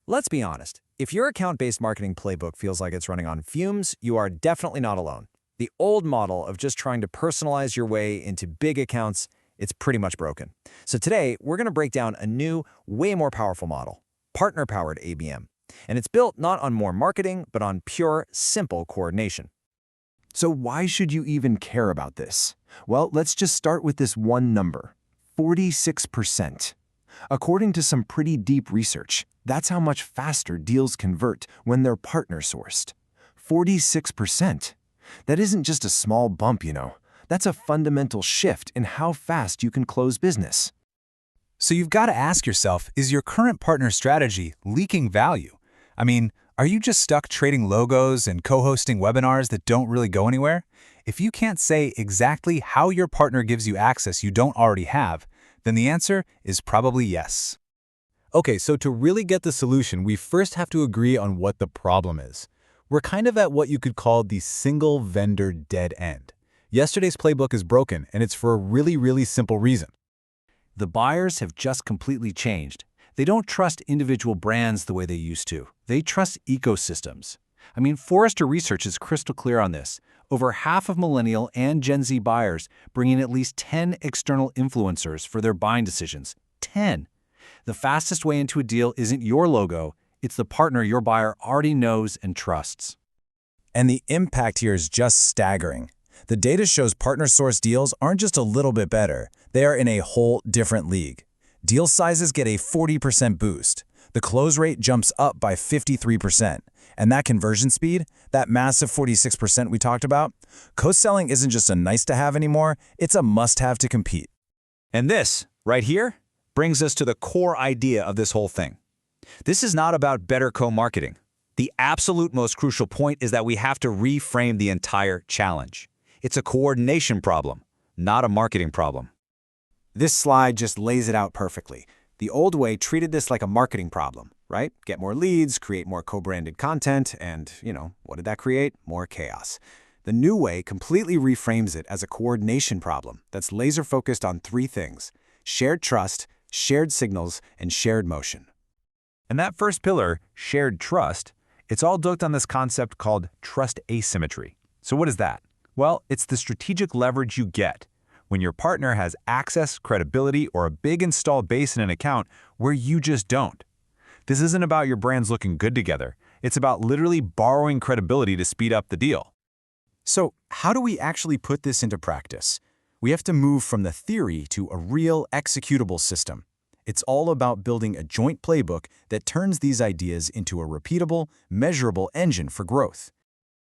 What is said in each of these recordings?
Let's be honest. If your account-based marketing playbook feels like it's running on fumes, you are definitely not alone. The old model of just trying to personalize your way into big accounts, it's pretty much broken. So today, we're going to break down a new, way more powerful model, Partner-Powered ABM. And it's built not on more marketing, but on pure, simple coordination. So why should you even care about this? Well, let's just start with this one number, 46%. According to some pretty deep research, that's how much faster deals convert when they're partner-sourced. 46%. That isn't just a small bump, you know. That's a fundamental shift in how fast you can close business. So you've got to ask yourself, is your current partner strategy leaking value? I mean, are you just stuck trading logos and co-hosting webinars that don't really go anywhere? If you can't say exactly how your partner gives you access you don't already have, then the answer is probably yes. Okay, so to really get the solution, we first have to agree on what the problem is. We're kind of at what you could call the single vendor dead end. Yesterday's playbook is broken, and it's for a really simple reason. The buyers have just completely changed. They don't trust individual brands the way they used to. They trust ecosystems. I mean, Forrester Research is crystal clear on this. Over half of millennial and Gen Z buyers bring in at least 10 external influencers for their buying decisions. 10. The fastest way into a deal isn't your logo, it's the partner your buyer already knows and trusts. And the impact here is just staggering. The data shows partner-sourced deals aren't just a little bit better, they are in a whole different league. Deal sizes get a 40% boost. The close rate jumps up by 53%. And that conversion speed, that massive 46% we talked about, co-selling isn't just a nice-to-have anymore, it's a must-have to compete. And this, right here, brings us to the core idea of this whole thing. This is not about better co-marketing. The absolute most crucial point is that we have to reframe the entire challenge. It's a coordination problem, not a marketing problem. This slide just lays it out perfectly. The old way treated this like a marketing problem, right? Get more leads, create more co-branded content, and, what did that create? More chaos. The new way completely reframes it as a coordination problem that's laser-focused on three things: shared trust, shared signals, and shared motion. And that first pillar, shared trust, it's all built on this concept called trust asymmetry. So what is that? Well, it's the strategic leverage you get when your partner has access, credibility, or a big installed base in an account where you just don't. This isn't about your brands looking good together. It's about literally borrowing credibility to speed up the deal. So how do we actually put this into practice? We have to move from the theory to a real executable system. It's all about building a joint playbook that turns these ideas into a repeatable, measurable engine for growth.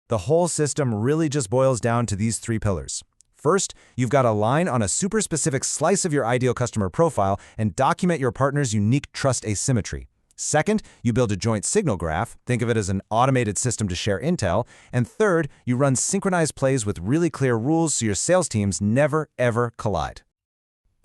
The whole system really just boils down to these three pillars. First, you've got to align on a super specific slice of your ideal customer profile and document your partner's unique trust asymmetry. Second, you build a joint signal graph, think of it as an automated system to share intel. And third, you run synchronized plays with really clear rules so your sales teams never, ever collide.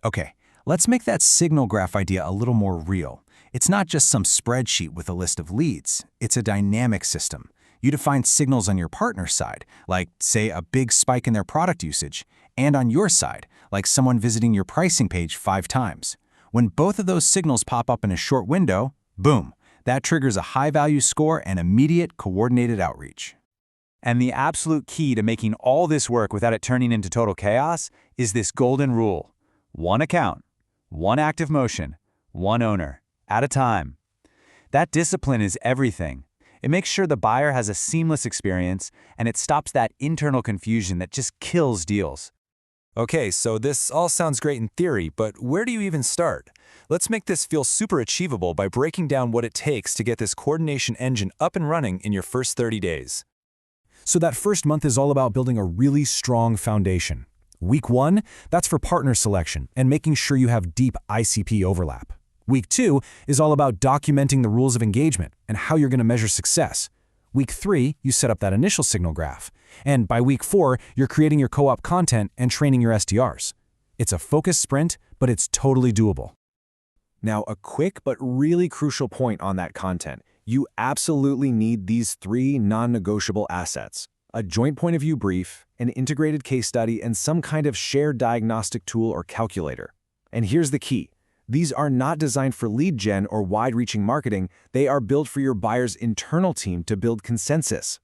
Okay, let's make that signal graph idea a little more real. It's not just some spreadsheet with a list of leads. It's a dynamic system. You define signals on your partner's side, like, say, a big spike in their product usage, and on your side, like someone visiting your pricing page 5 times. When both of those signals pop up in a short window, boom, that triggers a high-value score and immediate coordinated outreach. And the absolute key to making all this work without it turning into total chaos is this golden rule: one account, one active motion, one owner, at a time. That discipline is everything. It makes sure the buyer has a seamless experience, and it stops that internal confusion that just kills deals. Okay, so this all sounds great in theory, but where do you even start? Let's make this feel super achievable by breaking down what it takes to get this coordination engine up and running in your first 30 days. So that first month is all about building a really strong foundation. Week 1, that's for partner selection and making sure you have deep ICP overlap. Week 2 is all about documenting the rules of engagement and how you're going to measure success. Week 3, you set up that initial signal graph. And by week 4, you're creating your co-op content and training your SDRs. It's a focused sprint, but it's totally doable. Now, a quick but really crucial point on that content. You absolutely need these 3 non-negotiable assets: a joint point of view brief, an integrated case study, and some kind of shared diagnostic tool or calculator. And here's the key. These are not designed for lead gen or wide-reaching marketing. They are built for your buyer's internal team to build consensus.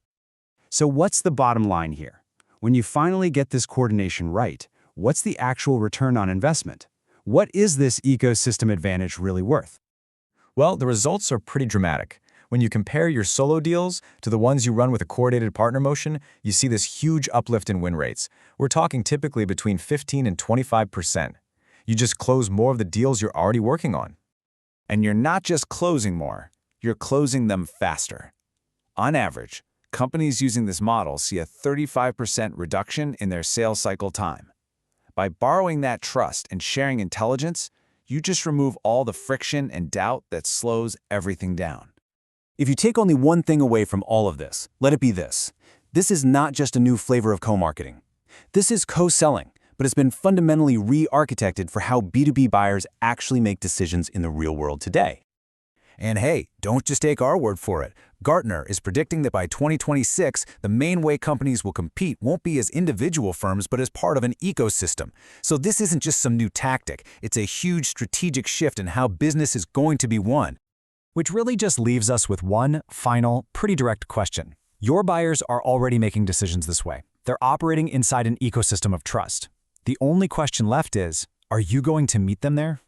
So what's the bottom line here? When you finally get this coordination right, what's the actual return on investment? What is this ecosystem advantage really worth? Well, the results are pretty dramatic. When you compare your solo deals to the ones you run with a coordinated partner motion, you see this huge uplift in win rates. We're talking typically between 15 and 25%. You just close more of the deals you're already working on. And you're not just closing more, you're closing them faster. On average, companies using this model see a 35% reduction in their sales cycle time. By borrowing that trust and sharing intelligence, you just remove all the friction and doubt that slows everything down. If you take only one thing away from all of this, let it be this. This is not just a new flavor of co-marketing. This is co-selling, but it's been fundamentally re-architected for how B2B buyers actually make decisions in the real world today. And hey, don't just take our word for it. Gartner is predicting that by 2026, the main way companies will compete won't be as individual firms, but as part of an ecosystem. So this isn't just some new tactic. It's a huge strategic shift in how business is going to be won. Which really just leaves us with one final, pretty direct question. Your buyers are already making decisions this way. They're operating inside an ecosystem of trust. The only question left is, are you going to meet them there?